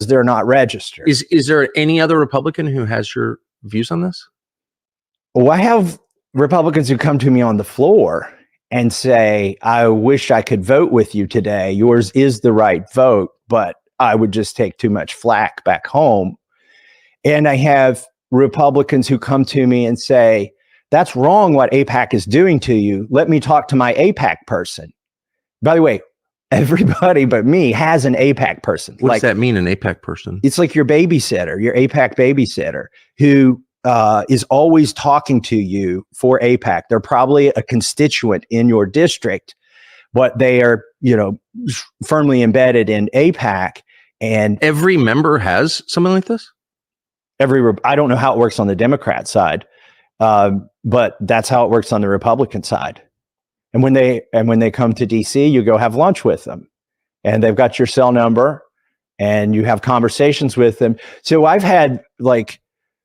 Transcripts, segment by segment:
they're not registered. Is there any other Republican who has your views on this? Well, I have Republicans who come to me on the floor and say, I wish I could vote with you today. Yours is the right vote, but I would just take too much flack back home. And I have Republicans who come to me and say, that's wrong what AIPAC is doing to you. Let me talk to my AIPAC person. By the way, everybody but me has an AIPAC person. What does that mean, an AIPAC person? It's like your babysitter, your AIPAC babysitter, who is always talking to you for AIPAC. They're probably a constituent in your district, but they are, firmly embedded in AIPAC. And every member has something like this? I don't know how it works on the Democrat side, but that's how it works on the Republican side. And when they come to DC, you go have lunch with them, and they've got your cell number, and you have conversations with them. So I've had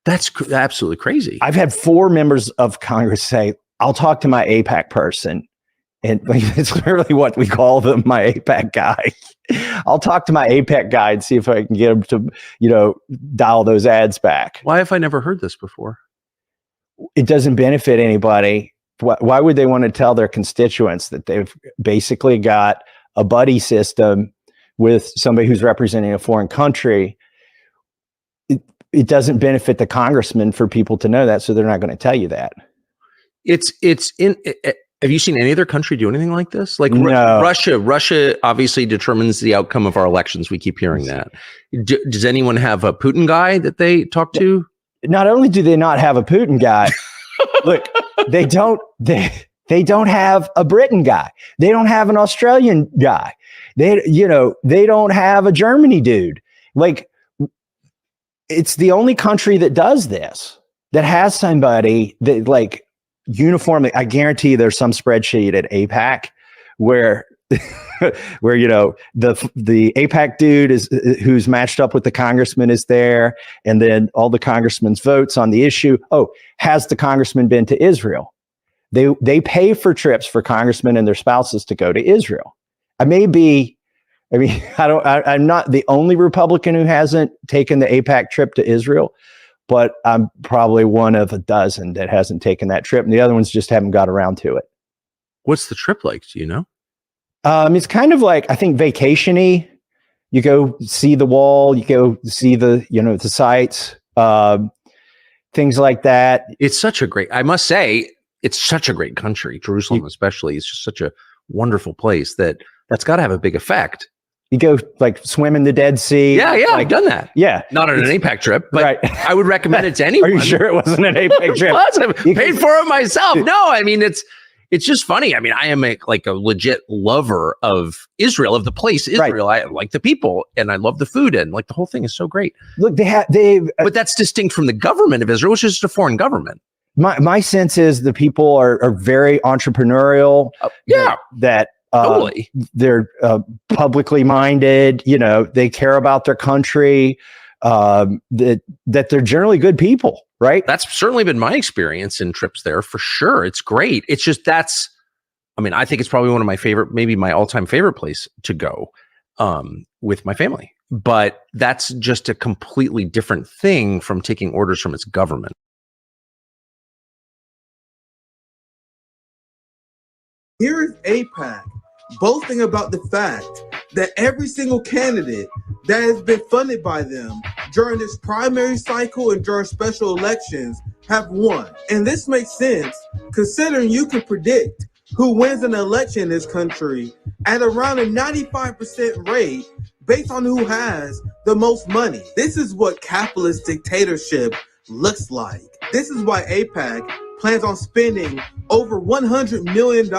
that's absolutely crazy. I've had 4 members of Congress say, "I'll talk to my AIPAC person," and it's literally what we call them, my AIPAC guy. I'll talk to my AIPAC guy and see if I can get him to, dial those ads back. Why have I never heard this before? It doesn't benefit anybody. Why would they want to tell their constituents that they've basically got a buddy system with somebody who's representing a foreign country? It doesn't benefit the congressman for people to know that, so they're not going to tell you that. Have you seen any other country do anything like this? Like no. Russia obviously determines the outcome of our elections. We keep hearing that. Does anyone have a Putin guy that they talk to? Not only do they not have a Putin guy, look, they don't have a Britain guy. They don't have an Australian guy. They don't have a Germany dude. It's the only country that does this, that has somebody that uniformly. I guarantee there's some spreadsheet at AIPAC where the AIPAC dude who's matched up with the congressman is there, and then all the congressman's votes on the issue. Oh, has the congressman been to Israel? They pay for trips for congressmen and their spouses to go to Israel. I'm not the only Republican who hasn't taken the AIPAC trip to Israel, but I'm probably one of a dozen that hasn't taken that trip, and the other ones just haven't got around to it. What's the trip like? Do you know? It's kind of like, I think, vacation-y. You go see the wall, you go see the sites, things like that. I must say, it's such a great country. Jerusalem, especially, is just such a wonderful place that's got to have a big effect. You go swim in the Dead Sea. Yeah, I've done that. Yeah. Not on an AIPAC trip, but right. I would recommend it to anyone. Are you sure it wasn't an AIPAC trip? I paid for it myself. No, it's just funny. I am a legit lover of Israel, of the place Israel. Right. I like the people, and I love the food, and the whole thing is so great. Look, but that's distinct from the government of Israel, which is just a foreign government. My sense is the people are very entrepreneurial. Totally. They're publicly minded. They care about their country. That they're generally good people, right? That's certainly been my experience in trips there, for sure. It's great. It's just I think it's probably one of my favorite, maybe my all-time favorite place to go with my family. But that's just a completely different thing from taking orders from its government. Here is AIPAC boasting about the fact that every single candidate that has been funded by them during this primary cycle and during special elections have won. And this makes sense considering you can predict who wins an election in this country at around a 95% rate based on who has the most money. This is what capitalist dictatorship looks like. This is why AIPAC plans on spending over $100 million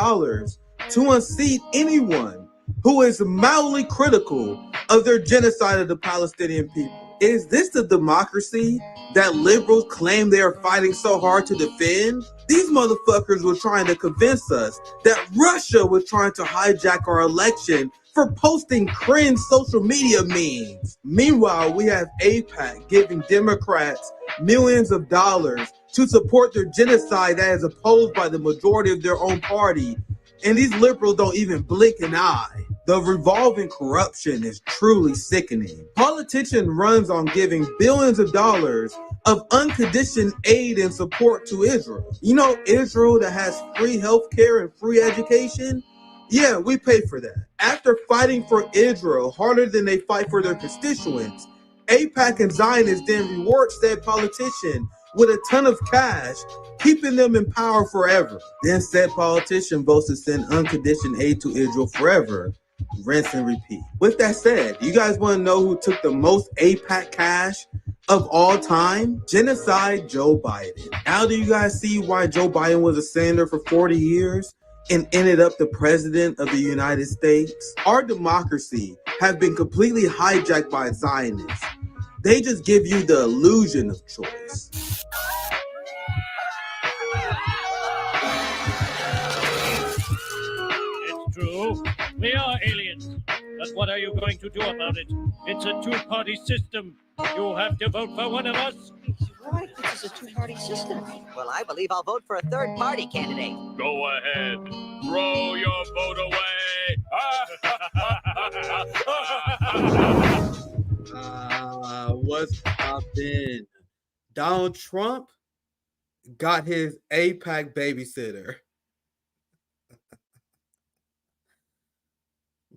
to unseat anyone who is mildly critical of their genocide of the Palestinian people. Is this the democracy that liberals claim they are fighting so hard to defend? These motherfuckers were trying to convince us that Russia was trying to hijack our election for posting cringe social media memes. Meanwhile, we have AIPAC giving Democrats millions of dollars to support their genocide that is opposed by the majority of their own party. And these liberals don't even blink an eye. The revolving corruption is truly sickening. Politician runs on giving billions of dollars of unconditioned aid and support to Israel. You know, Israel that has free healthcare and free education? Yeah, we pay for that. After fighting for Israel harder than they fight for their constituents, AIPAC and Zionists then reward said politician with a ton of cash, keeping them in power forever. Then said politician votes to send unconditioned aid to Israel forever. Rinse and repeat. With that said, you guys want to know who took the most AIPAC cash of all time? Genocide Joe Biden. Now do you guys see why Joe Biden was a senator for 40 years? And ended up the president of the United States? Our democracy have been completely hijacked by Zionists. They just give you the illusion of choice. It's true. We are aliens. But what are you going to do about it? It's a two-party system. You have to vote for one of us. You're right, this is a two-party system. Well, I believe I'll vote for a third-party candidate. Go ahead. Throw your vote away. What's poppin'? Donald Trump got his AIPAC babysitter.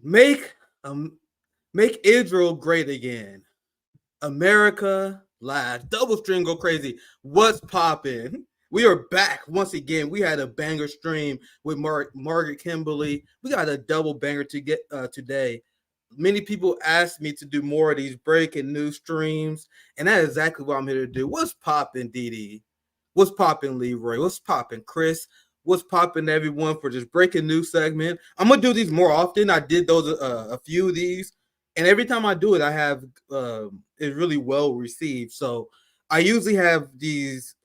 Make Israel great again. America live. Double stream go crazy. What's poppin'? We are back once again. We had a banger stream with Margaret Kimberly. We got a double banger to get today. Many people asked me to do more of these breaking news streams, and that is exactly what I'm here to do. What's poppin', Dee? What's poppin', Leroy? What's poppin', Chris? What's poppin', everyone, for this breaking news segment? I'm gonna do these more often. I did those a few of these, and every time I do it, I have it's really well received. So I usually have these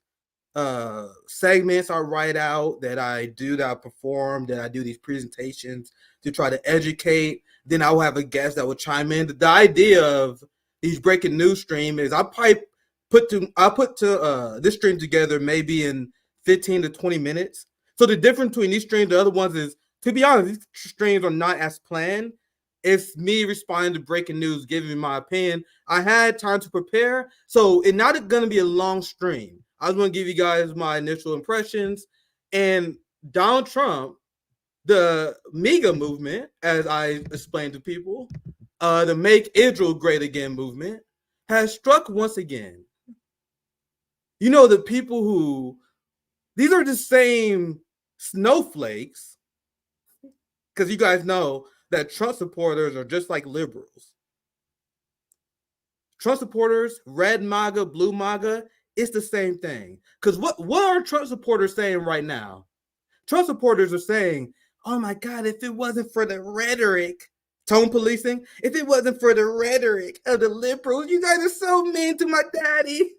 segments I write out that I do, that I perform, that I do these presentations to try to educate. Then I will have a guest that will chime in. The idea of these breaking news stream is I'll put this stream together maybe in 15 to 20 minutes. So the difference between these streams and the other ones is, to be honest, these streams are not as planned. It's me responding to breaking news, giving my opinion. I had time to prepare, so it's not going to be a long stream. I was going to give you guys my initial impressions. And Donald Trump, the MAGA movement, as I explained to people, the Make Israel Great Again movement, has struck once again. You know, the people who, these are the same snowflakes, because you guys know that Trump supporters are just like liberals. Trump supporters, red MAGA, blue MAGA, it's the same thing. Because what are Trump supporters saying right now? Trump supporters are saying, oh my God, if it wasn't for the rhetoric, tone policing, if it wasn't for the rhetoric of the liberals, you guys are so mean to my daddy.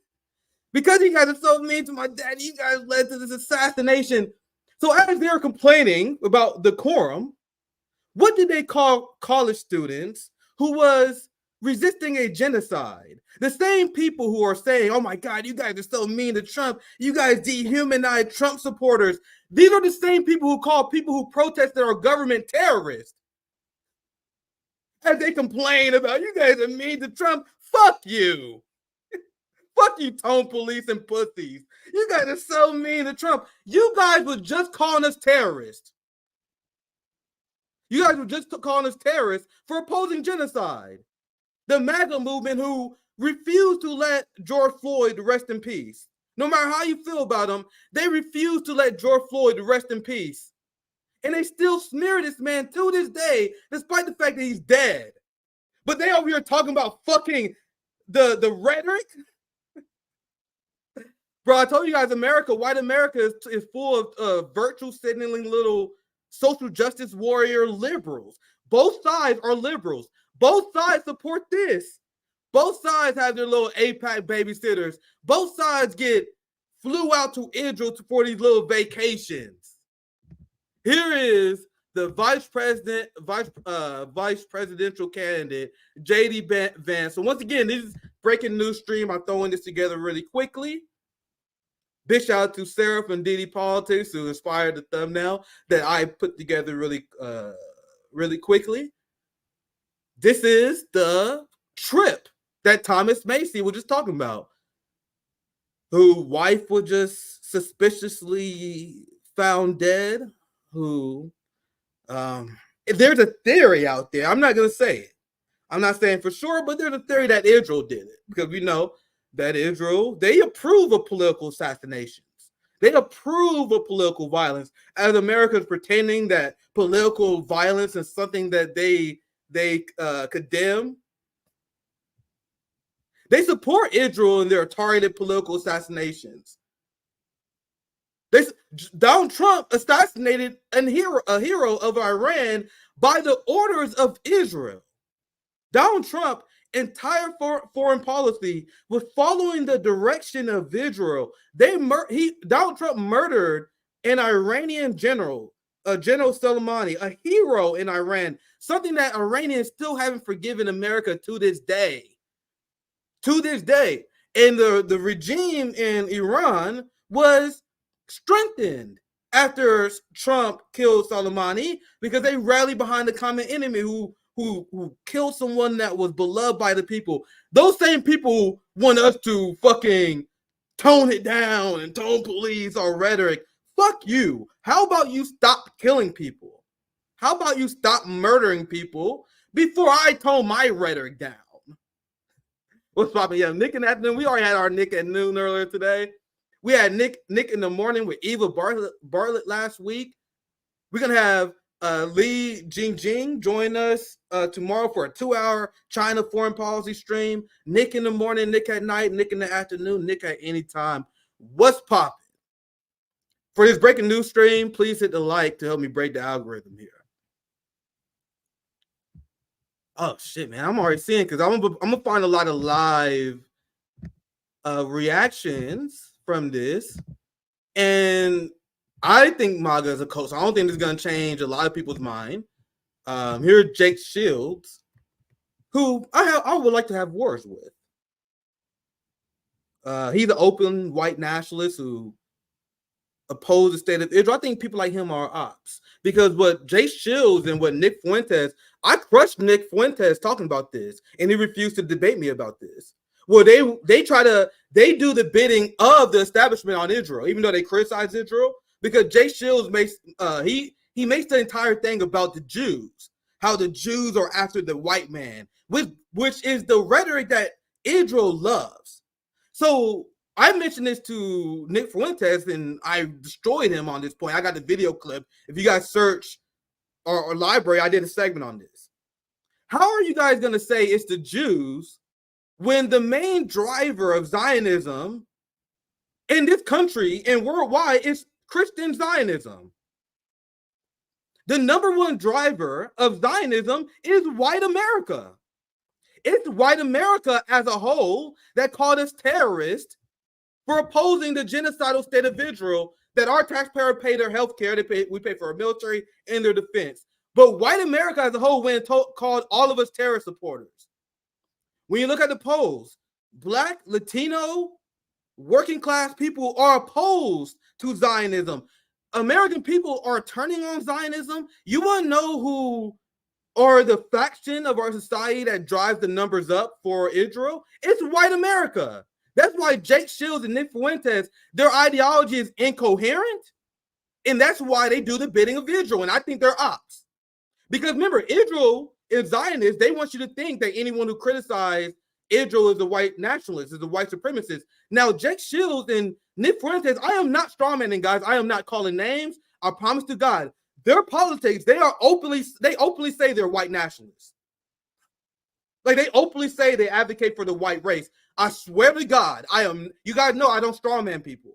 Because you guys are so mean to my daddy, you guys led to this assassination. So as they're complaining about decorum, what did they call college students who was resisting a genocide? The same people who are saying, oh my God, you guys are so mean to Trump. You guys dehumanize Trump supporters. These are the same people who call people who protested our government terrorists. As they complain about, you guys are mean to Trump. Fuck you. Fuck you, tone police and pussies. You guys are so mean to Trump. You guys were just calling us terrorists. You guys were just calling us terrorists for opposing genocide. The MAGA movement who refused to let George Floyd rest in peace. No matter how you feel about him, they refused to let George Floyd rest in peace. And they still smear this man to this day, despite the fact that he's dead. But they over here talking about fucking the rhetoric. Bro, I told you guys, white America is full of virtue signaling little social justice warrior liberals. Both sides are liberals. Both sides support this. Both sides have their little AIPAC babysitters. Both sides flew out to Israel for these little vacations. Here is the vice presidential candidate, J.D. Vance. So once again, this is breaking news stream. I'm throwing this together really quickly. Big shout out to Sarah from DD Politics who inspired the thumbnail that I put together really quickly. This is the trip that Thomas Macy was just talking about, whose wife was just suspiciously found dead, who there's a theory out there. I'm not going to say it. I'm not saying for sure, but there's a theory that Israel did it, because we know that Israel, they approve of political assassinations. They approve of political violence, as America is pretending that political violence is something that they condemn. They support Israel in their targeted political assassinations. Donald Trump assassinated a hero of Iran by the orders of Israel. Donald Trump's entire foreign policy was following the direction of Israel. Donald Trump murdered an Iranian general, General Soleimani, a hero in Iran, something that Iranians still haven't forgiven America to this day. To this day. And the regime in Iran was strengthened after Trump killed Soleimani, because they rallied behind the common enemy who killed someone that was beloved by the people. Those same people want us to fucking tone it down and tone police our rhetoric. Fuck you. How about you stop killing people? How about you stop murdering people before I tone my rhetoric down? What's popping? Yeah, Nick in the afternoon. We already had our Nick at noon earlier today. We had Nick in the morning with Eva Bartlett last week. We're going to have Li Jingjing join us tomorrow for a 2-hour China foreign policy stream. Nick in the morning, Nick at night, Nick in the afternoon, Nick at any time. What's popping? For this breaking news stream, please hit the like to help me break the algorithm here. Oh shit, man! I'm already seeing, because I'm gonna find a lot of live reactions from this, and I think MAGA is a cult. So I don't think this is gonna change a lot of people's mind. Here's Jake Shields, who I would like to have wars with. He's an open white nationalist who oppose the state of Israel. I think people like him are ops, because what Jay Shields and what Nick Fuentes, I crushed Nick Fuentes talking about this, and he refused to debate me about this. Well, they do the bidding of the establishment on Israel, even though they criticize Israel, because Jay Shields makes he makes the entire thing about the Jews, how the Jews are after the white man, which is the rhetoric that Israel loves. So I mentioned this to Nick Fuentes, and I destroyed him on this point. I got the video clip. If you guys search our library, I did a segment on this. How are you guys going to say it's the Jews when the main driver of Zionism in this country and worldwide is Christian Zionism? The number one driver of Zionism is white America. It's white America as a whole that called us terrorists for opposing the genocidal state of Israel, that our taxpayer pay their health care, we pay for our military and their defense. But white America as a whole went and called all of us terrorist supporters. When you look at the polls, Black, Latino, working class people are opposed to Zionism. American people are turning on Zionism. You want to know who are the faction of our society that drives the numbers up for Israel? It's white America. That's why Jake Shields and Nick Fuentes, their ideology is incoherent. And that's why they do the bidding of Israel. And I think they're ops. Because remember, Israel is Zionist. They want you to think that anyone who criticizes Israel is a white nationalist, is a white supremacist. Now, Jake Shields and Nick Fuentes, I am not strawmanning, guys. I am not calling names. I promise to God. Their politics, they openly say they're white nationalists. Like, they openly say they advocate for the white race. I swear to God, you guys know I don't strawman people.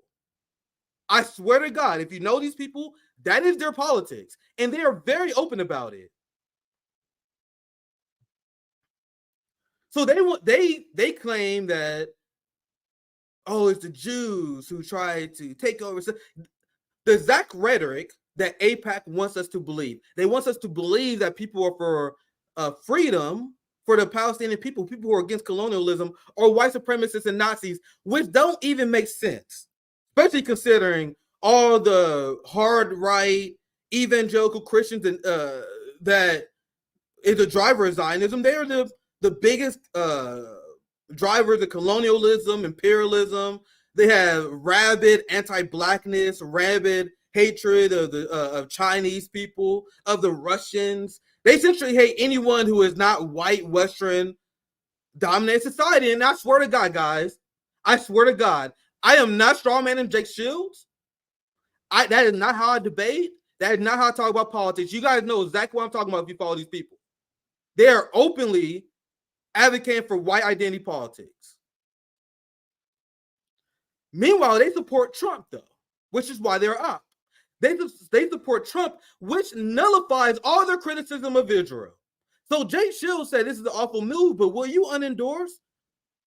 I swear to God, if you know these people, that is their politics. And they are very open about it. So they claim that, oh, it's the Jews who tried to take over. The exact rhetoric that AIPAC wants us to believe. They want us to believe that people are for freedom for the Palestinian people who are against colonialism, or white supremacists and Nazis, which don't even make sense, especially considering all the hard right evangelical Christians and that is a driver of Zionism. They are the biggest drivers of colonialism, imperialism. They have rabid anti-blackness, rabid hatred of the of Chinese people, of the Russians. They essentially hate anyone who is not white, Western dominated society. And I swear to God, guys, I swear to God, I am not strawmanning Jake Shields. That is not how I debate. That is not how I talk about politics. You guys know exactly what I'm talking about if you follow these people. They are openly advocating for white identity politics. Meanwhile, they support Trump, though, which is why they're up. They support Trump, which nullifies all their criticism of Israel. So Jake Shields said this is an awful move, but will you unendorse?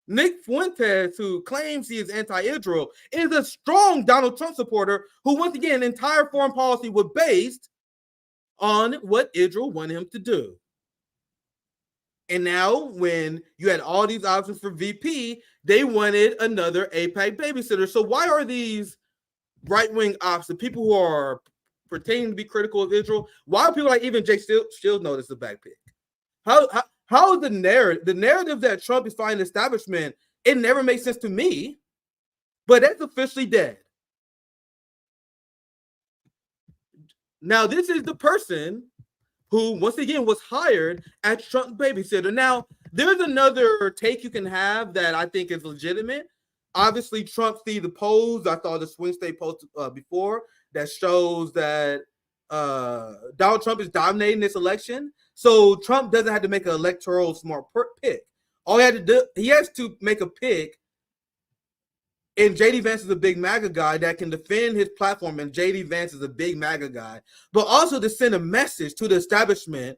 Nick Fuentes, who claims he is anti-Israel, is a strong Donald Trump supporter who, once again, entire foreign policy was based on what Israel wanted him to do. And now, when you had all these options for VP, they wanted another AIPAC babysitter. So why are these right-wing ops, the people who are pretending to be critical of Israel, why are people like even Jake Shields know this is a back pick? How is the narrative that Trump is fighting the establishment? It never makes sense to me, but that's officially dead. Now, this is the person who, once again, was hired as Trump's babysitter. Now, there's another take you can have that I think is legitimate. Obviously, Trump sees the polls. I saw the swing state post before that shows that Donald Trump is dominating this election. So Trump doesn't have to make an electoral smart pick. All he had to do, he has to make a pick. And JD Vance is a big MAGA guy that can defend his platform. And JD Vance is a big MAGA guy, but also to send a message to the establishment,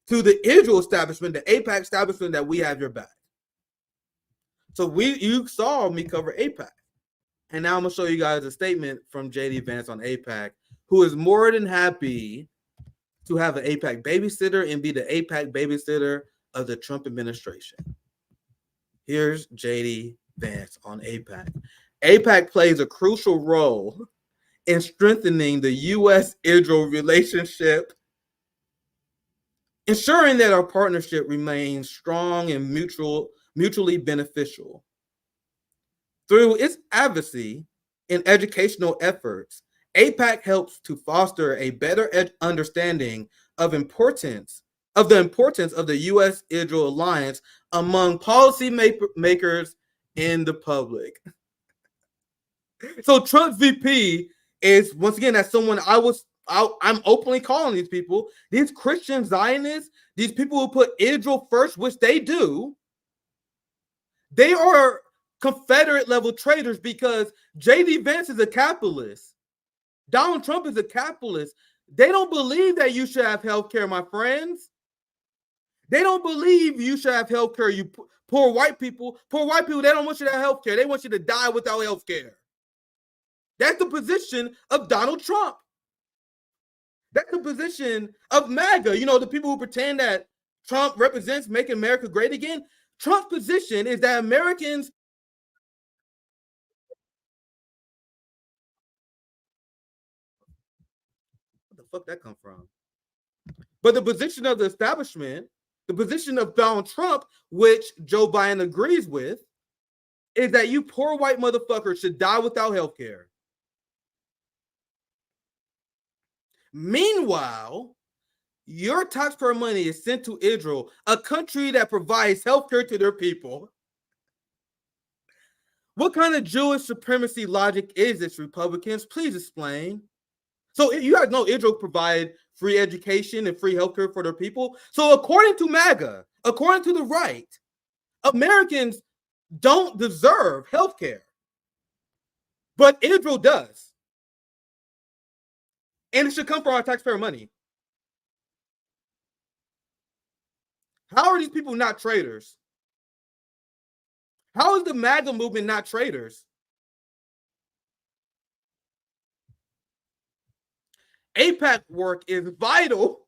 to the Israel establishment, the AIPAC establishment, that we have your back. So you saw me cover AIPAC. And now I'm going to show you guys a statement from JD Vance on AIPAC, who is more than happy to have an AIPAC babysitter and be the AIPAC babysitter of the Trump administration. Here's JD Vance on AIPAC. AIPAC plays a crucial role in strengthening the U.S.-Israel relationship, ensuring that our partnership remains strong and mutually beneficial. Through its advocacy and educational efforts, AIPAC helps to foster a better understanding of the importance of the U.S.-Israel alliance among policy makers and the public. So Trump's VP is, once again, as someone I'm openly calling these people, these Christian Zionists, these people who put Israel first, which they do, they are Confederate level traitors, because JD Vance is a capitalist. Donald Trump is a capitalist. They don't believe that you should have health care, my friends. They don't believe you should have health care, you poor white people. Poor white people, they don't want you to have health care. They want you to die without health care. That's the position of Donald Trump. That's the position of MAGA. You know, the people who pretend that Trump represents making America great again. Trump's position is that Americans... What the fuck that come from? But the position of the establishment, the position of Donald Trump, which Joe Biden agrees with, is that you poor white motherfuckers should die without health care. Meanwhile, your taxpayer money is sent to Israel, a country that provides health care to their people. What kind of Jewish supremacy logic is this, Republicans? Please explain. So you guys know Israel provide free education and free healthcare for their people. So according to MAGA, according to the right, Americans don't deserve healthcare, but Israel does. And it should come from our taxpayer money. How are these people not traitors? How is the MAGA movement not traitors? AIPAC work is vital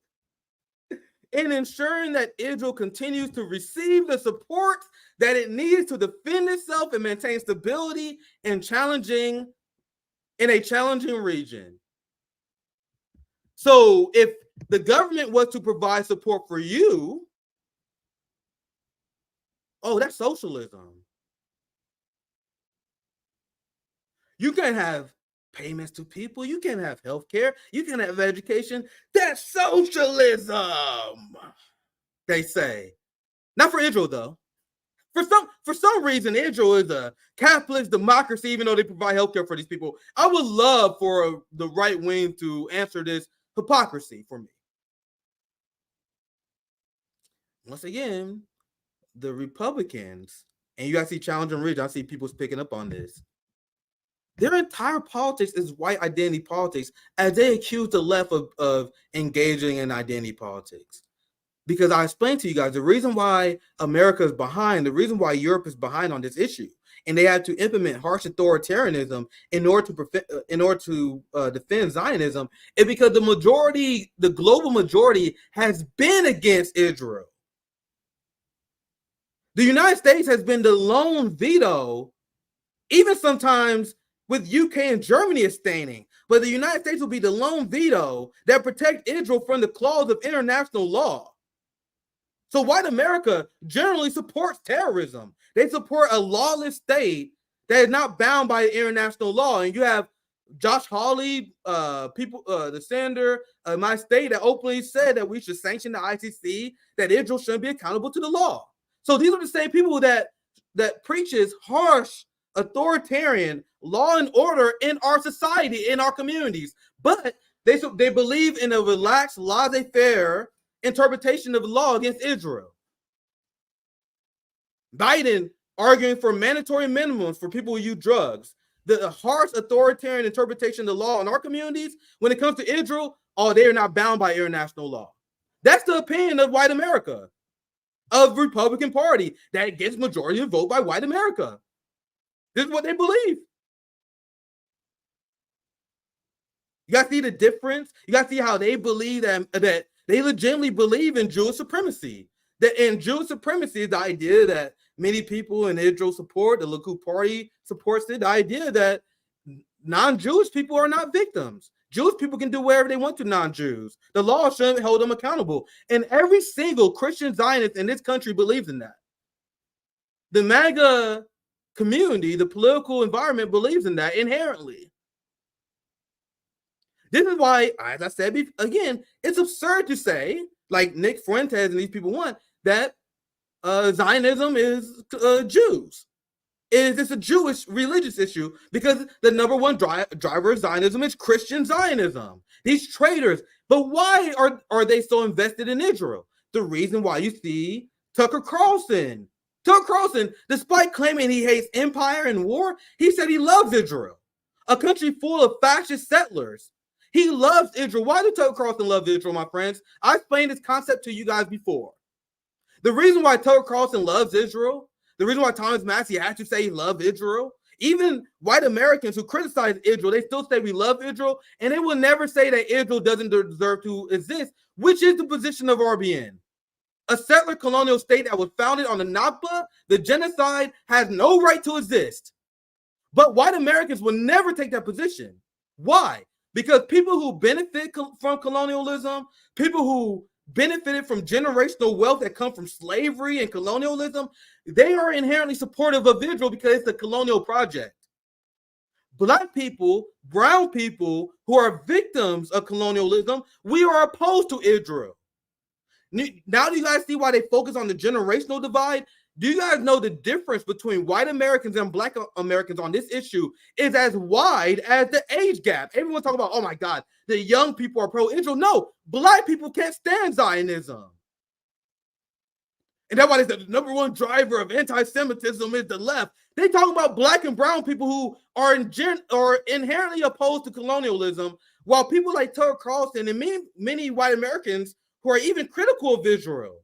in ensuring that Israel continues to receive the support that it needs to defend itself and maintain stability in a challenging region. So if the government was to provide support for you, oh, that's socialism. You can have payments to people. You can have health care. You can have education. That's socialism, they say. Not for Israel, though. For some reason, Israel is a capitalist democracy, even though they provide healthcare for these people. I would love for the right wing to answer this hypocrisy for me. Once again, the Republicans, and you guys see Challenge and Ridge, I see people picking up on this. Their entire politics is white identity politics, as they accuse the left of engaging in identity politics. Because I explained to you guys the reason why America is behind, the reason why Europe is behind on this issue, and they had to implement harsh authoritarianism in order to defend Zionism, is because the global majority, has been against Israel. The United States has been the lone veto, even sometimes with UK and Germany abstaining, but the United States will be the lone veto that protect Israel from the clause of international law. So white America generally supports terrorism. They support a lawless state that is not bound by international law. And you have Josh Hawley, the senator of my state, that openly said that we should sanction the ICC, that Israel shouldn't be accountable to the law. So these are the same people that preaches harsh, authoritarian law and order in our society, in our communities. But they believe in a relaxed, laissez-faire interpretation of the law against Israel. Biden arguing for mandatory minimums for people who use drugs. The harsh authoritarian interpretation of the law in our communities, when it comes to Israel, they are not bound by international law. That's the opinion of white America, of Republican Party, that gets majority of vote by white America. This is what they believe. You guys see the difference? You guys see how they believe that they legitimately believe in Jewish supremacy. That in Jewish supremacy is the idea that many people in Israel support, the Likud party supports it, the idea that non-Jewish people are not victims. Jewish people can do whatever they want to non-Jews. The law shouldn't hold them accountable. And every single Christian Zionist in this country believes in that. The MAGA community, the political environment, believes in that inherently. This is why, as I said again, it's absurd to say, like Nick Fuentes and these people want, that Zionism is Jews. It's a Jewish religious issue, because the number one driver of Zionism is Christian Zionism. These traitors. But why are they so invested in Israel? The reason why you see Tucker Carlson, despite claiming he hates empire and war, he said he loves Israel, a country full of fascist settlers. He loves Israel. Why do Tucker Carlson love Israel, my friends? I explained this concept to you guys before. The reason why Tucker Carlson loves Israel, the reason why Thomas Massie had to say he loved Israel, even white Americans who criticize Israel, they still say we love Israel, and they will never say that Israel doesn't deserve to exist, which is the position of RBN. A settler colonial state that was founded on the Nakba, the genocide, has no right to exist. But white Americans will never take that position. Why? Because people who benefit from colonialism, people who benefited from generational wealth that come from slavery and colonialism, they are inherently supportive of Israel because it's a colonial project. Black people, brown people who are victims of colonialism, we are opposed to Israel. Now do you guys see why they focus on the generational divide? Do you guys know the difference between white Americans and black Americans on this issue is as wide as the age gap? Everyone talk about, oh my God, the young people are pro-Israel. No, black people can't stand Zionism. And that's why they said the number one driver of anti-Semitism is the left. They talk about black and brown people who are inherently opposed to colonialism, while people like Tucker Carlson and many white Americans who are even critical of Israel,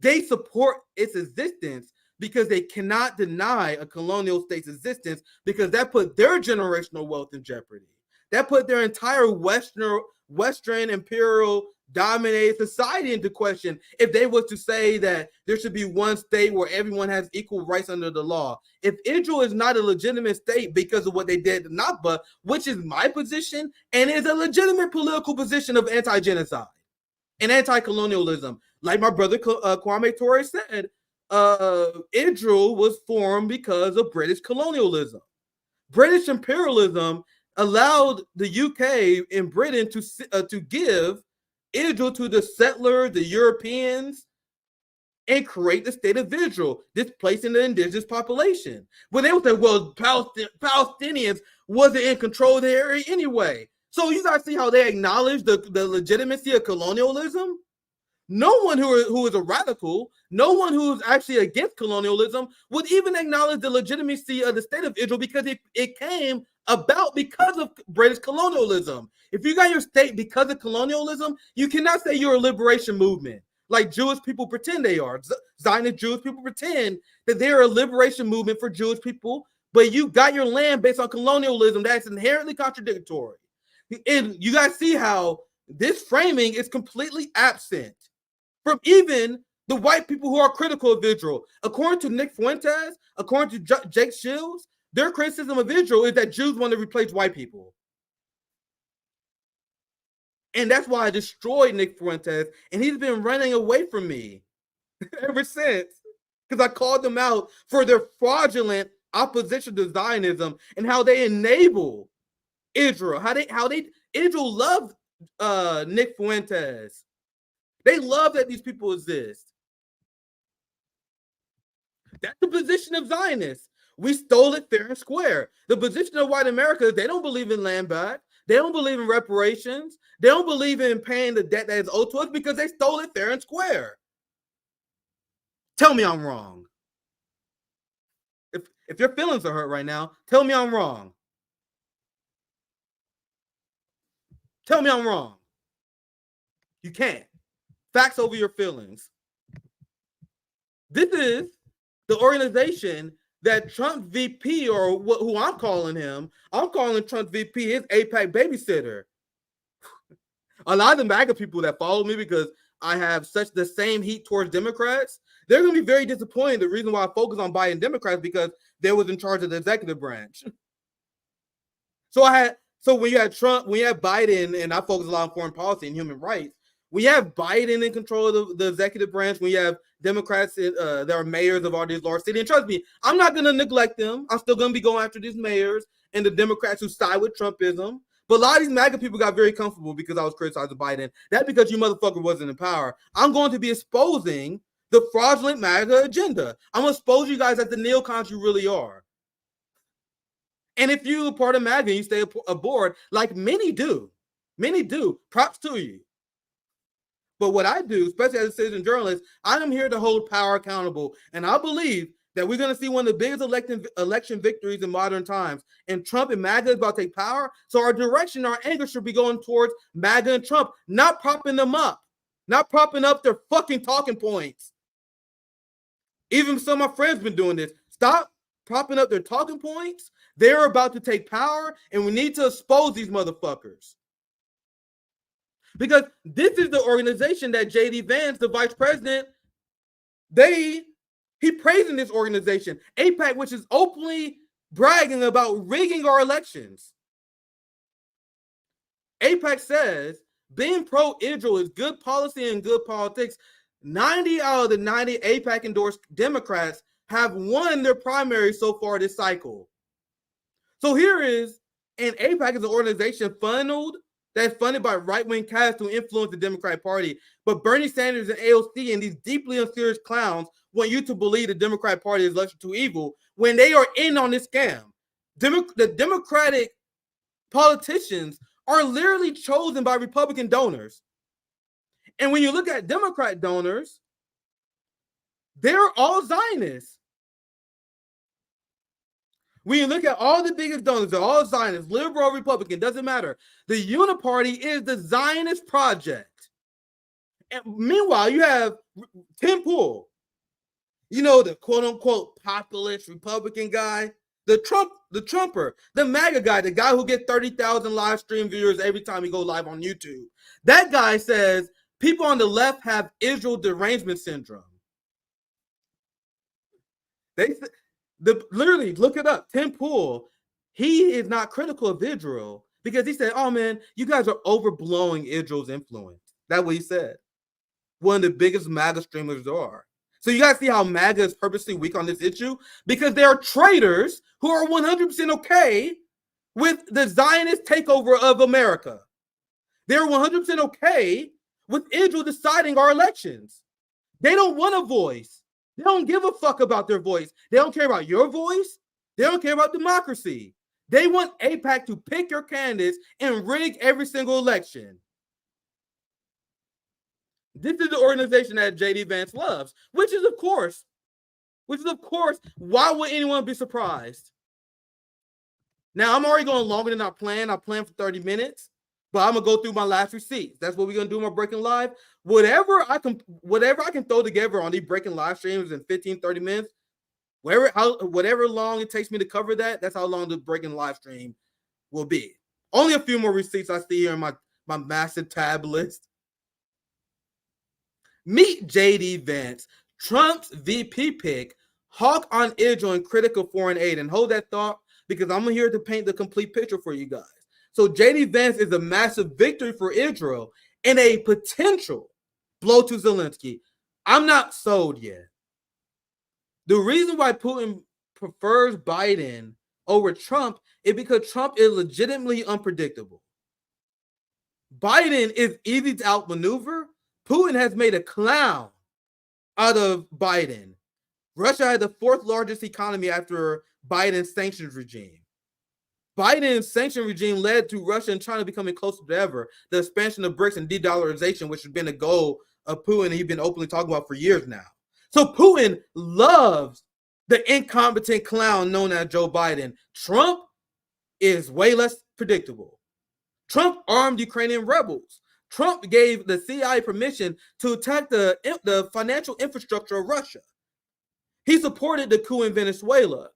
they support its existence because they cannot deny a colonial state's existence, because that put their generational wealth in jeopardy. That put their entire Western imperial dominated society into question if they were to say that there should be one state where everyone has equal rights under the law. If Israel is not a legitimate state because of what they did to Nakba, which is my position and is a legitimate political position of anti-genocide. and anti-colonialism. Like my brother Kwame Ture said, Israel was formed because of British colonialism. British imperialism allowed the UK and Britain to give Israel to the settlers, the Europeans, and create the state of Israel, displacing the indigenous population. But they would say, well, Palestinians wasn't in control of the area anyway. So you guys see how they acknowledge the legitimacy of colonialism? No one who is a radical, no one who is actually against colonialism would even acknowledge the legitimacy of the state of Israel because it came about because of British colonialism. If you got your state because of colonialism, you cannot say you're a liberation movement like Jewish people pretend they are. Zionist Jewish people pretend that they're a liberation movement for Jewish people, but you got your land based on colonialism. That's inherently contradictory. And you guys see how this framing is completely absent from even the white people who are critical of Israel. According to Nick Fuentes, according to Jake Shields, their criticism of Israel is that Jews want to replace white people. And that's why I destroyed Nick Fuentes, and he's been running away from me ever since, because I called them out for their fraudulent opposition to Zionism and how they enable Israel. Israel loved Nick Fuentes. They love that these people exist. That's the position of Zionists. We stole it fair and square. The position of white America is they don't believe in land back. They don't believe in reparations. They don't believe in paying the debt that is owed to us because they stole it fair and square. Tell me I'm wrong. If your feelings are hurt right now, tell me I'm wrong. Tell me I'm wrong. You can't. Facts over your feelings. This is the organization that Trump VP, or who I'm calling him, I'm calling Trump VP his AIPAC babysitter. A lot of the MAGA people that follow me because I have such the same heat towards Democrats, they're going to be very disappointed. The reason why I focus on Biden Democrats because they was in charge of the executive branch. So when you had Trump, when you had Biden, and I focus a lot on foreign policy and human rights, when you have Biden in control of the executive branch, when you have Democrats that are mayors of all these large cities, and trust me, I'm not going to neglect them. I'm still going to be going after these mayors and the Democrats who side with Trumpism. But a lot of these MAGA people got very comfortable because I was criticizing Biden. That's because you motherfucker wasn't in power. I'm going to be exposing the fraudulent MAGA agenda. I'm going to expose you guys as the neocons you really are. And if you're part of MAGA and you stay aboard, like many do, props to you. But what I do, especially as a citizen journalist, I am here to hold power accountable. And I believe that we're going to see one of the biggest election victories in modern times. And Trump and MAGA is about to take power. So our direction, our anger should be going towards MAGA and Trump, not propping them up, not propping up their fucking talking points. Even some of my friends been doing this. Stop propping up their talking points. They're about to take power, and we need to expose these motherfuckers. Because this is the organization that J.D. Vance, the vice president, he praising this organization, AIPAC, which is openly bragging about rigging our elections. AIPAC says being pro-Israel is good policy and good politics. 90 out of the 90 AIPAC endorsed Democrats have won their primary so far this cycle. So here is, and AIPAC is an organization that's funded by right-wing casts to influence the Democratic Party. But Bernie Sanders and AOC and these deeply unserious clowns want you to believe the Democratic Party is less too evil when they are in on this scam. The Democratic politicians are literally chosen by Republican donors. And when you look at Democrat donors, they're all Zionists. When you look at all the biggest donors, they're all Zionists, liberal, Republican, doesn't matter. The Uniparty is the Zionist project. And meanwhile, you have Tim Pool, the quote-unquote populist Republican guy, the Trumper, the MAGA guy, the guy who gets 30,000 live stream viewers every time he goes live on YouTube. That guy says people on the left have Israel derangement syndrome. Literally, look it up. Tim Pool, he is not critical of Israel because he said, oh man, you guys are overblowing Israel's influence. That's what he said. one of the biggest MAGA streamers there are. So you guys see how MAGA is purposely weak on this issue? Because there are traitors who are 100% okay with the Zionist takeover of America. They're 100% okay with Israel deciding our elections. They don't want a voice. They don't give a fuck about their voice. They don't care about your voice. They don't care about democracy. They want AIPAC to pick your candidates and rig every single election. This is the organization that JD Vance loves, which is of course, why would anyone be surprised? Now, I'm already going longer than I planned. I planned for 30 minutes, but I'm going to go through my last receipts. That's what we're going to do in my Breaking Live. Whatever I can throw together on these Breaking Live streams in 15, 30 minutes, whatever long it takes me to cover that, that's how long the Breaking Live stream will be. Only a few more receipts I see here in my massive tab list. Meet JD Vance, Trump's VP pick, hawk on Israel and critical foreign aid. And hold that thought, because I'm here to paint the complete picture for you guys. So JD Vance is a massive victory for Israel and a potential blow to Zelensky. I'm not sold yet. The reason why Putin prefers Biden over Trump is because Trump is legitimately unpredictable. Biden is easy to outmaneuver. Putin has made a clown out of Biden. Russia had the fourth largest economy after Biden's sanctions regime. Biden's sanction regime led to Russia and China becoming closer than ever. The expansion of BRICS and de-dollarization, which has been a goal of Putin, and he's been openly talking about for years now. So Putin loves the incompetent clown known as Joe Biden. Trump is way less predictable. Trump armed Ukrainian rebels. Trump gave the CIA permission to attack the financial infrastructure of Russia. He supported the coup in Venezuela.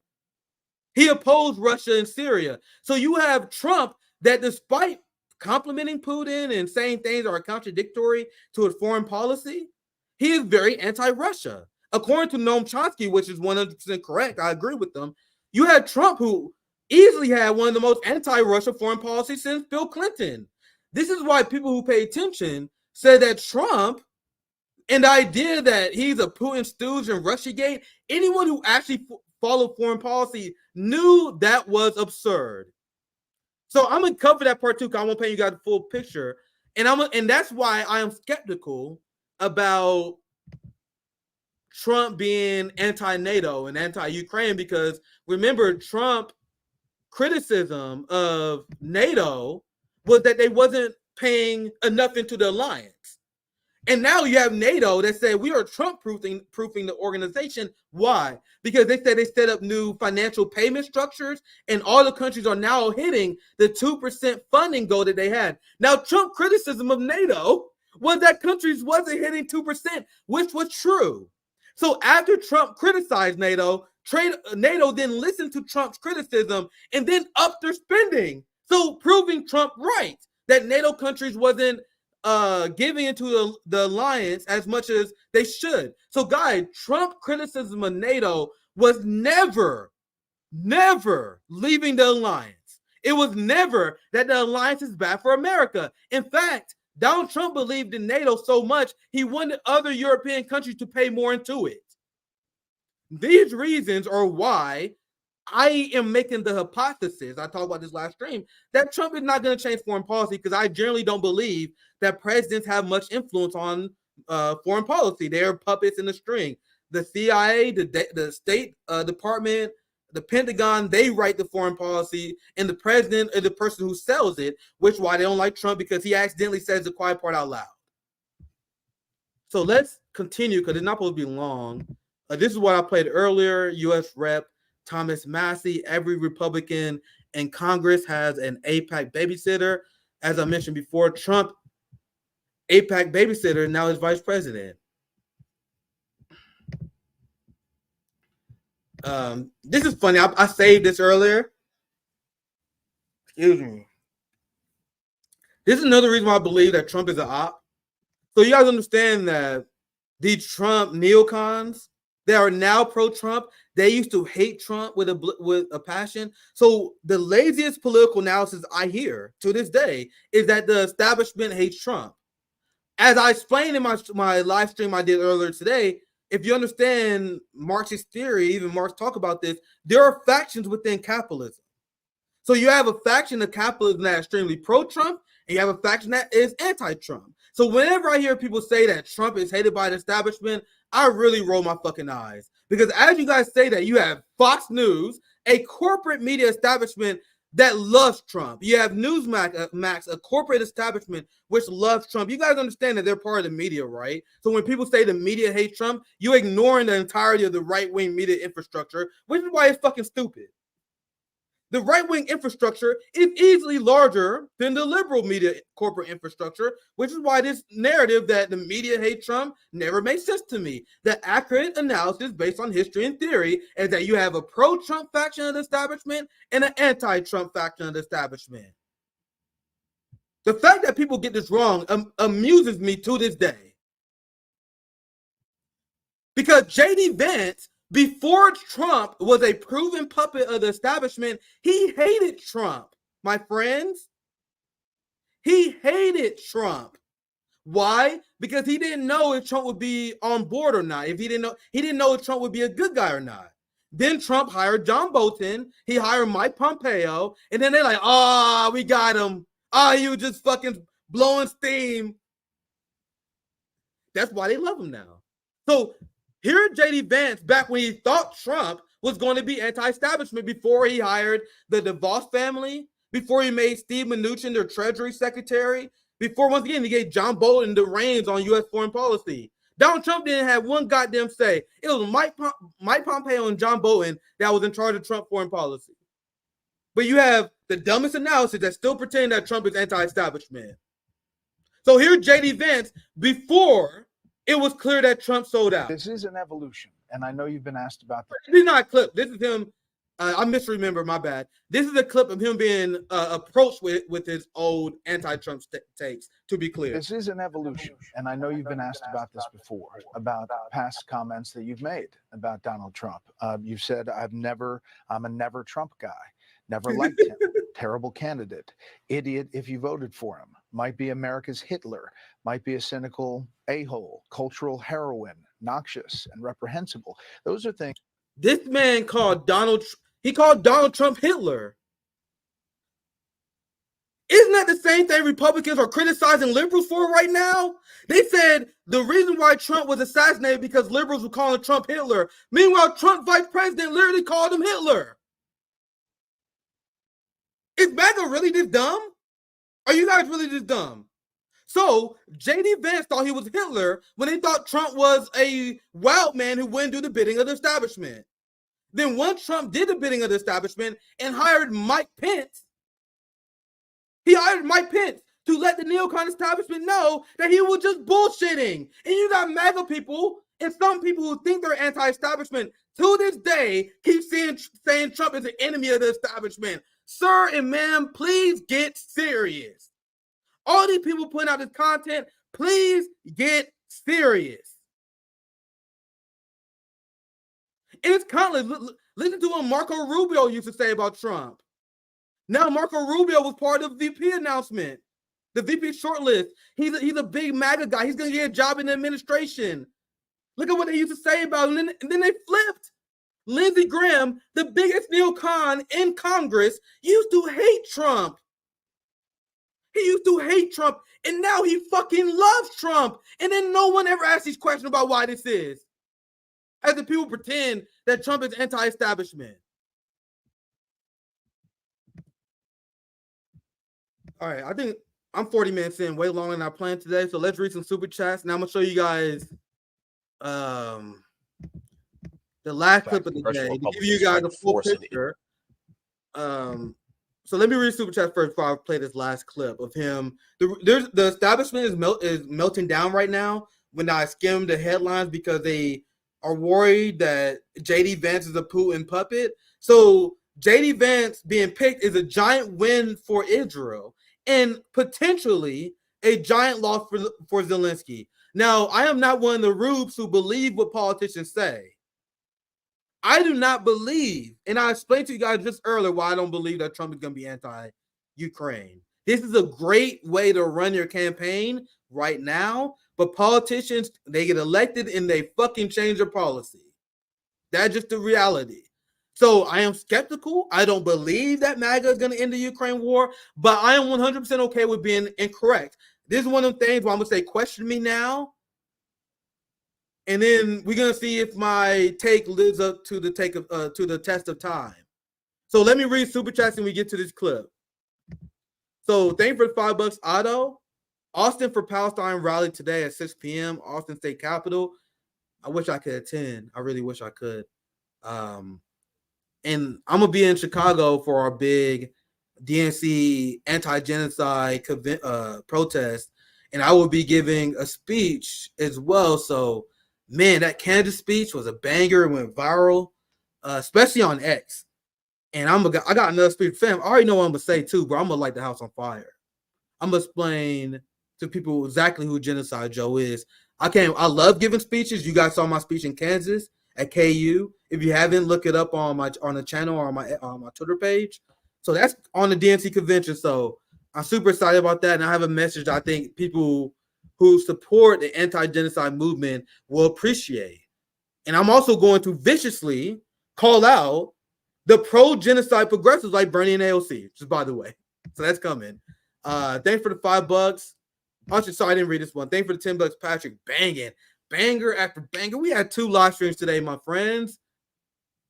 He opposed Russia in Syria. So you have Trump that, despite complimenting Putin and saying things are contradictory to his foreign policy, he is very anti-Russia. According to Noam Chomsky, which is 100% correct, I agree with them, you had Trump, who easily had one of the most anti-Russia foreign policies since Bill Clinton. This is why people who pay attention say that Trump, and the idea that he's a Putin stooge and Russiagate, anyone who actually followed foreign policy knew that was absurd. So I'm gonna cover that part too, because I won't paint you guys the full picture, and that's why I am skeptical about Trump being anti-NATO and anti-Ukraine, because remember, Trump criticism of NATO was that they wasn't paying enough into the alliance. And now you have NATO that said we are Trump-proofing the organization. Why? Because they said they set up new financial payment structures, and all the countries are now hitting the 2% funding goal that they had. Now, Trump criticism of NATO was that countries wasn't hitting 2%, which was true. So after Trump criticized NATO, NATO then listened to Trump's criticism and then upped their spending. So proving Trump right, that NATO countries wasn't giving into the alliance as much as they should. So guys, Trump criticism of NATO was never leaving the alliance. It was never that the alliance is bad for America. In fact, Donald Trump believed in NATO so much, he wanted other European countries to pay more into it. These reasons are why I am making the hypothesis, I talked about this last stream, that Trump is not going to change foreign policy, because I generally don't believe that presidents have much influence on foreign policy. They're puppets in the string. The CIA, the State Department, the Pentagon, they write the foreign policy, and the president is the person who sells it, which is why they don't like Trump, because he accidentally says the quiet part out loud. So let's continue, because it's not supposed to be long. This is what I played earlier. U.S. Rep. Thomas Massie. Every Republican in Congress has an AIPAC babysitter. As I mentioned before, Trump, AIPAC babysitter, now is vice president. This is funny. I saved this earlier. Excuse me. This is another reason why I believe that Trump is an op. So you guys understand that the Trump neocons, they are now pro-Trump. They used to hate Trump with a passion. So the laziest political analysis I hear to this day is that the establishment hates Trump. as I explained in my live stream I did earlier today, if you understand Marxist theory, even Marx talk about this, there are factions within capitalism. So you have a faction of capitalism that is extremely pro-Trump, and you have a faction that is anti-Trump. So whenever I hear people say that Trump is hated by the establishment, I really roll my fucking eyes. Because as you guys say that, you have Fox News, a corporate media establishment that loves Trump. You have Newsmax, a corporate establishment which loves Trump. You guys understand that they're part of the media, right? So when people say the media hates Trump, you're ignoring the entirety of the right-wing media infrastructure, which is why it's fucking stupid. The right-wing infrastructure is easily larger than the liberal media corporate infrastructure, which is why this narrative that the media hate Trump never makes sense to me. The accurate analysis based on history and theory is that you have a pro-Trump faction of the establishment and an anti-Trump faction of the establishment. The fact that people get this wrong amuses me to this day. Because J.D. Vance, before Trump was a proven puppet of the establishment, he hated Trump, my friends. He hated Trump. Why? Because he didn't know if Trump would be on board or not. He didn't know if Trump would be a good guy or not. Then Trump hired John Bolton. He hired Mike Pompeo. And then they're like, oh, we got him. Oh, you just fucking blowing steam. That's why they love him now. So here, J.D. Vance, back when he thought Trump was going to be anti-establishment before he hired the DeVos family, before he made Steve Mnuchin their Treasury Secretary, before, once again, he gave John Bolton the reins on U.S. foreign policy. Donald Trump didn't have one goddamn say. It was Mike Pompeo and John Bolton that was in charge of Trump foreign policy. But you have the dumbest analysis that still pretend that Trump is anti-establishment. So here's J.D. Vance before it was clear that Trump sold out. This is an evolution, and I know you've been asked about that. This is not a clip. This is him. I misremember, my bad. This is a clip of him being approached with his old anti-Trump takes, to be clear. This is an evolution, and I know you've been asked about this before, about past comments that you've made about Donald Trump. You've said, I'm a never Trump guy, never liked him, terrible candidate, idiot if you voted for him, might be America's Hitler, might be a cynical a-hole, cultural heroine, noxious and reprehensible. Those are things. This man called Donald Trump Hitler. Isn't that the same thing Republicans are criticizing liberals for right now? They said the reason why Trump was assassinated because liberals were calling Trump Hitler. Meanwhile, Trump's vice president literally called him Hitler. Is MAGA really this dumb? Are you guys really this dumb? So J.D. Vance thought he was Hitler when they thought Trump was a wild man who wouldn't do the bidding of the establishment. Then once Trump did the bidding of the establishment and hired Mike Pence, he hired Mike Pence to let the neocon establishment know that he was just bullshitting. And you got MAGA people and some people who think they're anti-establishment to this day keep saying Trump is an enemy of the establishment. Sir and ma'am, please get serious. All these people putting out this content, please get serious. And it's kind of, listen to what Marco Rubio used to say about Trump. Now Marco Rubio was part of the VP announcement, the VP shortlist. He's a big MAGA guy. He's going to get a job in the administration. Look at what they used to say about him. And then they flipped. Lindsey Graham, the biggest neocon in Congress, used to hate Trump. He used to hate Trump, and now he fucking loves Trump. And then no one ever asks these questions about why this is. As the people pretend that Trump is anti-establishment. All right, I think I'm 40 minutes in, way longer than I planned today. So let's read some super chats. Now I'm gonna show you guys the last clip of the day to give you guys a full picture. So let me read super chat first before I play this last clip of him. The establishment is melting down right now when I skim the headlines because they are worried that J.D. Vance is a Putin puppet. So J.D. Vance being picked is a giant win for Israel and potentially a giant loss for Zelensky. Now, I am not one of the rubes who believe what politicians say. I do not believe, and I explained to you guys just earlier why I don't believe that Trump is going to be anti-Ukraine. This is a great way to run your campaign right now. But politicians, they get elected and they fucking change their policy. That's just the reality. So I am skeptical. I don't believe that MAGA is going to end the Ukraine war, but I am 100% okay with being incorrect. This is one of the things where I'm going to say, question me now. And then we're going to see if my take lives up to the test of time. So let me read super chats and we get to this clip. So thank you for the $5, Otto. Austin for Palestine rally today at 6 p.m. Austin State Capitol. I wish I could attend. I really wish I could. And I'm gonna be in Chicago for our big DNC anti-genocide protest, and I will be giving a speech as well. So, man, that Kansas speech was a banger. It went viral, especially on X. And I got another speech, fam. I already know what I'm gonna say too, bro. I'm gonna light the house on fire. I'm gonna explain to people exactly who Genocide Joe is. I love giving speeches. You guys saw my speech in Kansas at KU. If you haven't, look it up on the channel or on my Twitter page. So that's on the DNC convention. So I'm super excited about that. And I have a message I think people who support the anti-genocide movement will appreciate. And I'm also going to viciously call out the pro-genocide progressives like Bernie and AOC, just by the way. So that's coming. Thanks for the $5. Sorry, I didn't read this one. Thanks for the $10, Patrick. Banging. Banger after banger. We had 2 live streams today, my friends.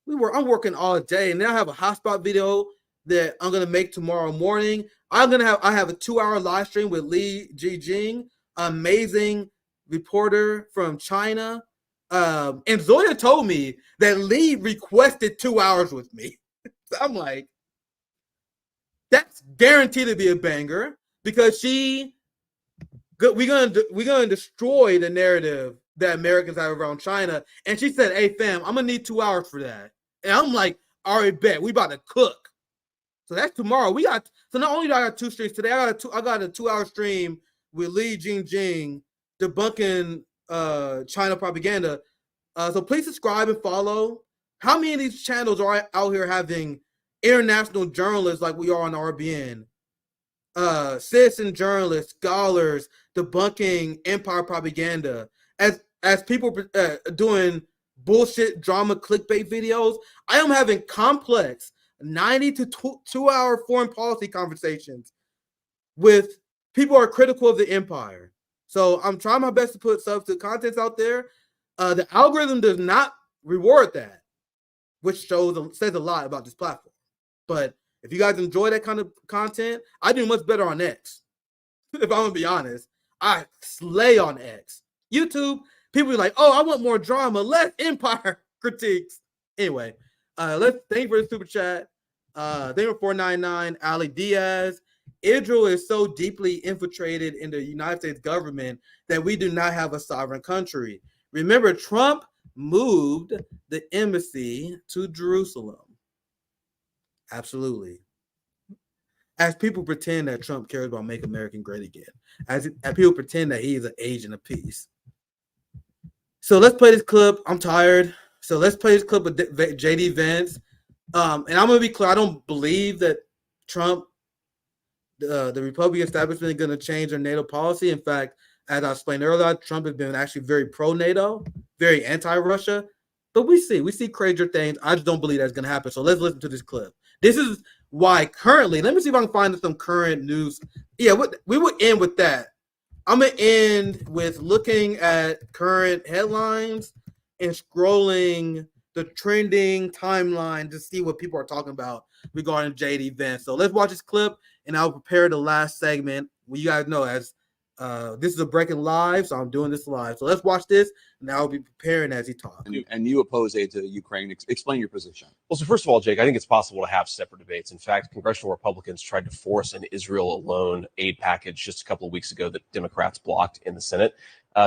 I'm working all day, and then I have a hotspot video that I'm gonna make tomorrow morning. I have a 2-hour live stream with Li Jijing, amazing reporter from China. And Zoya told me that Lee requested 2 hours with me. So I'm like, that's guaranteed to be a banger because we're gonna destroy the narrative that Americans have around China. And she said, hey fam, I'm gonna need 2 hours for that. And I'm like, all right, bet we about to cook. So that's tomorrow. So not only do I got 2 streams today, I got a 2-hour stream with Li Jingjing debunking China propaganda. So please subscribe and follow. How many of these channels are out here having international journalists like we are on RBN? Citizen journalists, scholars debunking empire propaganda. As people doing bullshit drama clickbait videos, I am having complex 90 to 2-hour foreign policy conversations with people who are critical of the empire. So I'm trying my best to put substantive contents out there. The algorithm does not reward that, which says a lot about this platform. But if you guys enjoy that kind of content, I do much better on X. If I'm gonna be honest, I slay on X. YouTube, people are like, oh, I want more drama, less empire critiques. Anyway, thank you for the super chat. Thank you for $4.99. Ali Diaz. Israel is so deeply infiltrated in the United States government that we do not have a sovereign country. Remember, Trump moved the embassy to Jerusalem. Absolutely. As people pretend that Trump cares about make America great again. As people pretend that he is an agent of peace. So let's play this clip. I'm tired. So let's play this clip with JD Vance. And I'm going to be clear. I don't believe that Trump, the Republican establishment, is going to change their NATO policy. In fact, as I explained earlier, Trump has been actually very pro-NATO, very anti-Russia. But we see crazier things. I just don't believe that's going to happen. So let's listen to this clip. This is why currently, let me see if I can find some current news. Yeah, we would end with that. I'm going to end with looking at current headlines and scrolling the trending timeline to see what people are talking about regarding JD Vance. So let's watch this clip, and I'll prepare the last segment. Well, you guys know as this is a breaking live, so I'm doing this live. So let's watch this, and I'll be preparing as he talks. And you oppose aid to Ukraine. Explain your position. Well, so first of all, Jake, I think it's possible to have separate debates. In fact, congressional Republicans tried to force an Israel alone aid package just a couple of weeks ago that Democrats blocked in the Senate.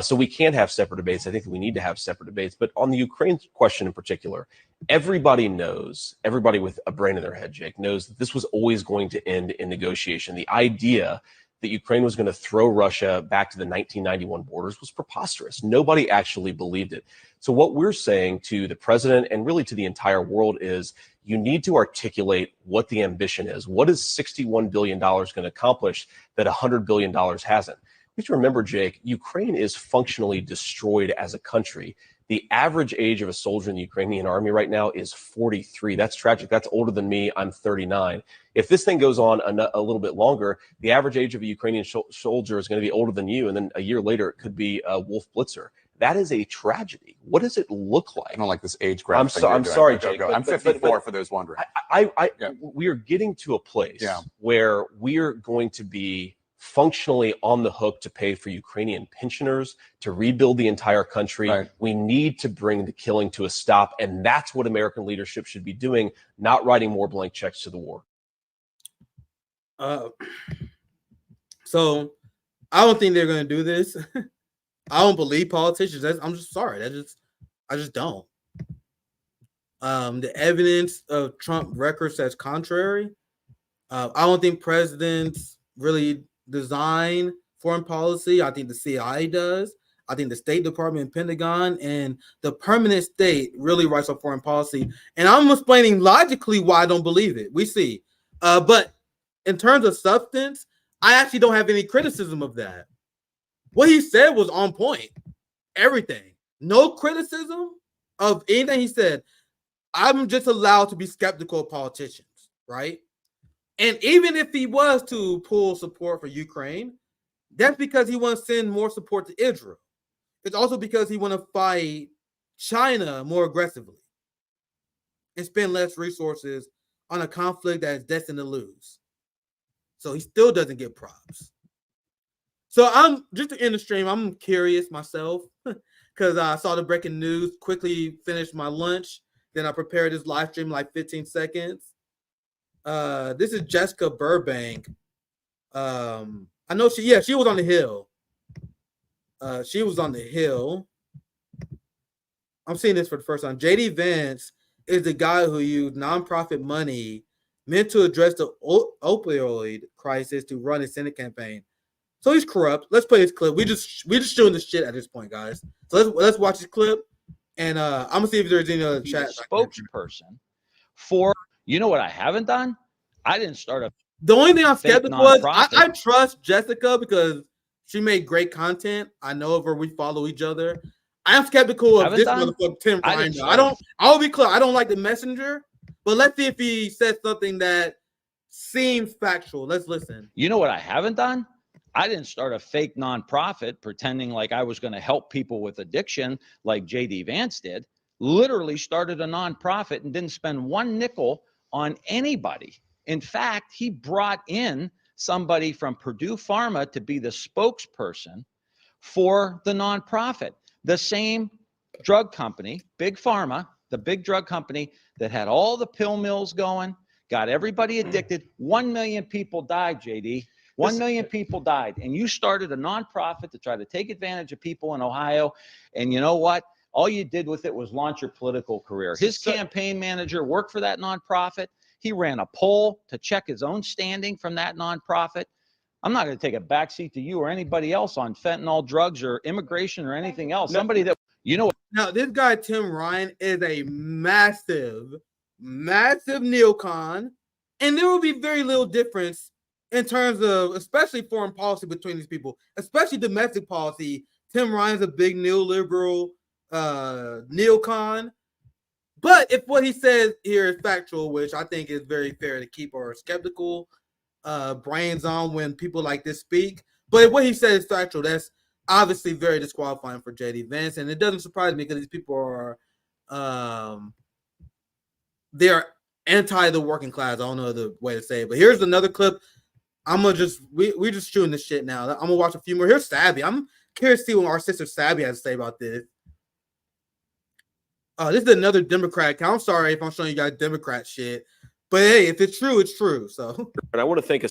So we can have separate debates. I think we need to have separate debates. But on the Ukraine question in particular, everybody with a brain in their head, Jake, knows that this was always going to end in negotiation. The idea that Ukraine was going to throw Russia back to the 1991 borders was preposterous. Nobody actually believed it. So what we're saying to the president and really to the entire world is you need to articulate what the ambition is. What is $61 billion going to accomplish that $100 billion hasn't? We have to remember, Jake, Ukraine is functionally destroyed as a country. The average age of a soldier in the Ukrainian army right now is 43. That's tragic. That's older than me. I'm 39. If this thing goes on a little bit longer, the average age of a Ukrainian soldier is going to be older than you. And then a year later, it could be a Wolf Blitzer. That is a tragedy. What does it look like? I don't like this age graph. I'm sorry, Jake. I'm 54 for those wondering. We are getting to a place where we are going to be functionally on the hook to pay for Ukrainian pensioners, to rebuild the entire country. Right. We need to bring the killing to a stop. And that's what American leadership should be doing, not writing more blank checks to the war. So I don't think they're going to do this. I don't believe politicians. I'm just sorry. I just don't. The evidence of Trump record says contrary. I don't think presidents really design foreign policy. I think the CIA does. I think the State Department and Pentagon and the permanent state really writes our foreign policy. And I'm explaining logically why I don't believe it. We see. But in terms of substance, I actually don't have any criticism of that. What he said was on point. Everything. No criticism of anything he said. I'm just allowed to be skeptical of politicians, right? And even if he was to pull support for Ukraine, that's because he wants to send more support to Israel. It's also because he wants to fight China more aggressively and spend less resources on a conflict that is destined to lose. So he still doesn't get props. So I'm just to end the stream. I'm curious myself because I saw the breaking news, quickly finished my lunch. Then I prepared this live stream like 15 seconds. This is Jessica Burbank. I know she was on the Hill. She was on the Hill. I'm seeing this for the first time. JD Vance is the guy who used nonprofit money meant to address the opioid crisis to run his Senate campaign. So he's corrupt. Let's play this clip. We just shooting this shit at this point, guys. So let's watch this clip, and I'm gonna see if there's any other chat. Spokesperson for. You know what I haven't done? I didn't start a. The only thing I'm skeptical was I trust Jessica because she made great content. I know of her. We follow each other. I am skeptical of this motherfucker Tim Ryan. I'll be clear. I don't like the messenger, but let's see if he says something that seems factual. Let's listen. You know what I haven't done? I didn't start a fake nonprofit pretending like I was going to help people with addiction like JD Vance did. Literally started a nonprofit and didn't spend one nickel on anybody. In fact, he brought in somebody from Purdue Pharma to be the spokesperson for the nonprofit. The same drug company, Big Pharma, the big drug company that had all the pill mills going, got everybody addicted. 1 million people died, JD. 1 million people died. And you started a nonprofit to try to take advantage of people in Ohio. And you know what? All you did with it was launch your political career. His campaign manager worked for that nonprofit. He ran a poll to check his own standing from that nonprofit. I'm not going to take a backseat to you or anybody else on fentanyl drugs or immigration or anything else. Somebody that, you know. Now, this guy, Tim Ryan, is a massive neocon. And there will be very little difference in terms of, especially foreign policy between these people, especially domestic policy. Tim Ryan's a big neoliberal neocon. But if what he says here is factual, which I think is very fair to keep our skeptical brains on when people like this speak, but if what he says is factual, that's obviously very disqualifying for JD Vance, and it doesn't surprise me because these people are they're anti the working class. I don't know the way to say it, but here's another clip. I'm gonna just we're just shooting this shit now. I'm gonna watch a few more. Here's Sabby. I'm curious to see what our sister Sabby has to say about this. This is another Democrat account. I'm sorry if I'm showing you guys Democrat shit, but hey, if it's true, it's true. So, and I want to think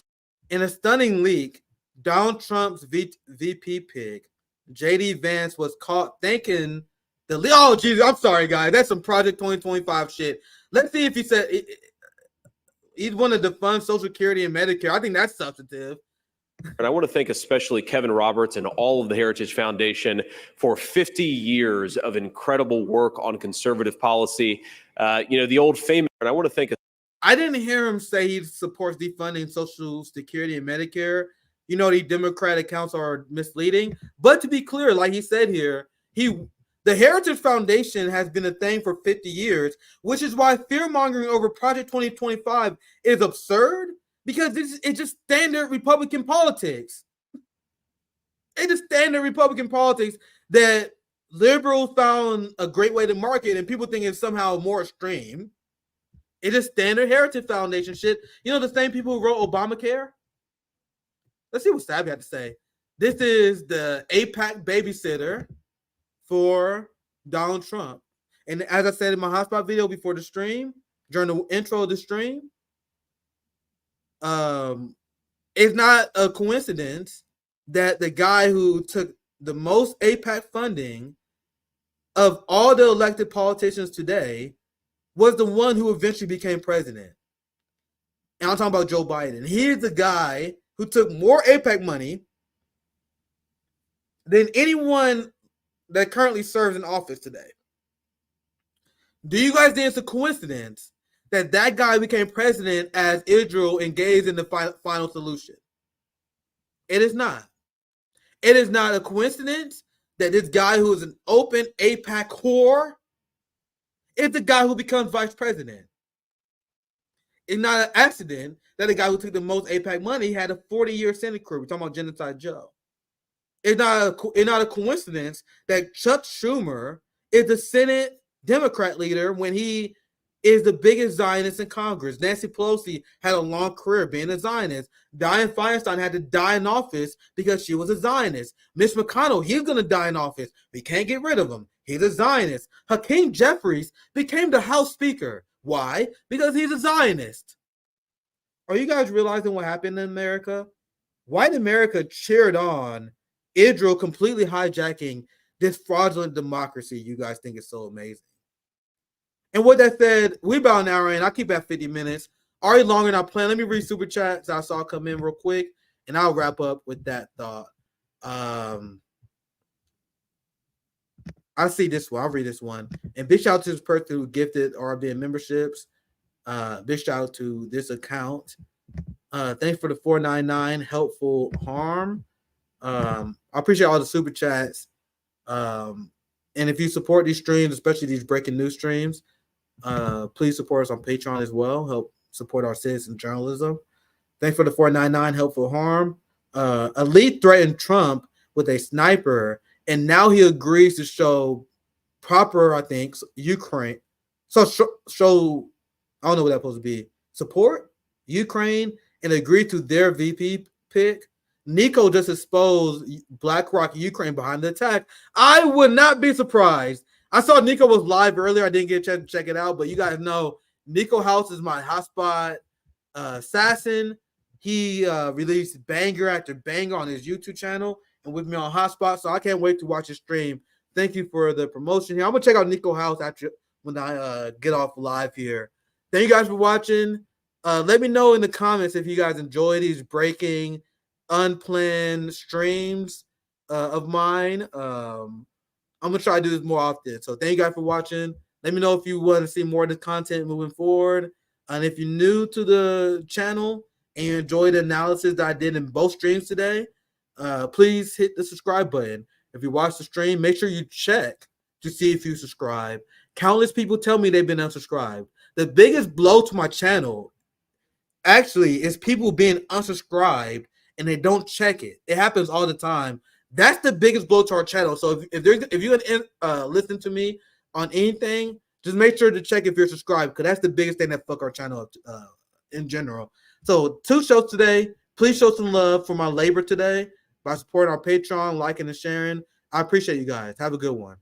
in a stunning leak, Donald Trump's VP pick, JD Vance was caught thanking the leak. Oh, Jesus, I'm sorry, guys. That's some Project 2025 shit. Let's see if he said he'd want to defund Social Security and Medicare. I think that's substantive. And I want to thank especially Kevin Roberts and all of the Heritage Foundation for 50 years of incredible work on conservative policy. The old famous, and I want to thank. I didn't hear him say he supports defunding Social Security and Medicare. The Democratic accounts are misleading. But to be clear, like he said here, the Heritage Foundation has been a thing for 50 years, which is why fear-mongering over Project 2025 is absurd, because it's just standard Republican politics. It's just standard Republican politics that liberals found a great way to market, and people think it's somehow more extreme. It's just standard Heritage Foundation shit. The same people who wrote Obamacare? Let's see what Stabby had to say. This is the AIPAC babysitter for Donald Trump. And as I said in my hotspot video before the stream, during the intro of the stream, it's not a coincidence that the guy who took the most AIPAC funding of all the elected politicians today was the one who eventually became president. And I'm talking about Joe Biden. He's the guy who took more AIPAC money than anyone that currently serves in office today. Do you guys think it's a coincidence that that guy became president as Israel engaged in the final solution? It is not. It is not a coincidence that this guy who is an open AIPAC whore is the guy who becomes vice president. It's not an accident that the guy who took the most AIPAC money had a 40-year Senate career. We're talking about Genocide Joe. It's not a coincidence that Chuck Schumer is the Senate Democrat leader when he is the biggest Zionist in Congress. Nancy Pelosi had a long career being a Zionist. Dianne Feinstein had to die in office because she was a Zionist. Mitch McConnell, he's going to die in office. We can't get rid of him. He's a Zionist. Hakeem Jeffries became the House Speaker. Why? Because he's a Zionist. Are you guys realizing what happened in America? White America cheered on Israel completely hijacking this fraudulent democracy you guys think is so amazing. And with that said, we about an hour in. I'll keep at 50 minutes. Already longer than I planned. Let me read super chats I saw come in real quick, and I'll wrap up with that thought. I see this one. I'll read this one. And big shout out to this person who gifted RBN memberships. Big shout out to this account. Thanks for the $4.99 helpful harm. I appreciate all the super chats. And if you support these streams, especially these breaking news streams, please support us on Patreon as well. Help support our citizen journalism. Thanks for the $4.99 helpful harm. Elite threatened Trump with a sniper, and now he agrees to show proper, I think, Ukraine. So show, I don't know what that's supposed to be. Support Ukraine and agree to their VP pick. Nico just exposed BlackRock Ukraine behind the attack. I would not be surprised. I saw Nico was live earlier. I didn't get a chance to check it out, but you guys know Nico House is my hotspot assassin. He released banger after banger on his YouTube channel and with me on hotspot, so I can't wait to watch his stream. Thank you for the promotion here. I'm gonna check out Nico House after when I get off live here. Thank you guys for watching. Let me know in the comments if you guys enjoy these breaking, unplanned streams of mine. I'm gonna try to do this more often. So thank you guys for watching. Let me know if you want to see more of the content moving forward. And if you're new to the channel and you enjoy the analysis that I did in both streams today, please hit the subscribe button. If you watch the stream, make sure you check to see if you subscribe. Countless people tell me they've been unsubscribed. The biggest blow to my channel actually is people being unsubscribed and they don't check it. It happens all the time. That's the biggest blow to our channel. So if you're gonna listen to me on anything, just make sure to check if you're subscribed, because that's the biggest thing that fuck our channel up in general. So 2 shows today. Please show some love for my labor today by supporting our Patreon, liking and sharing. I appreciate you guys. Have a good one.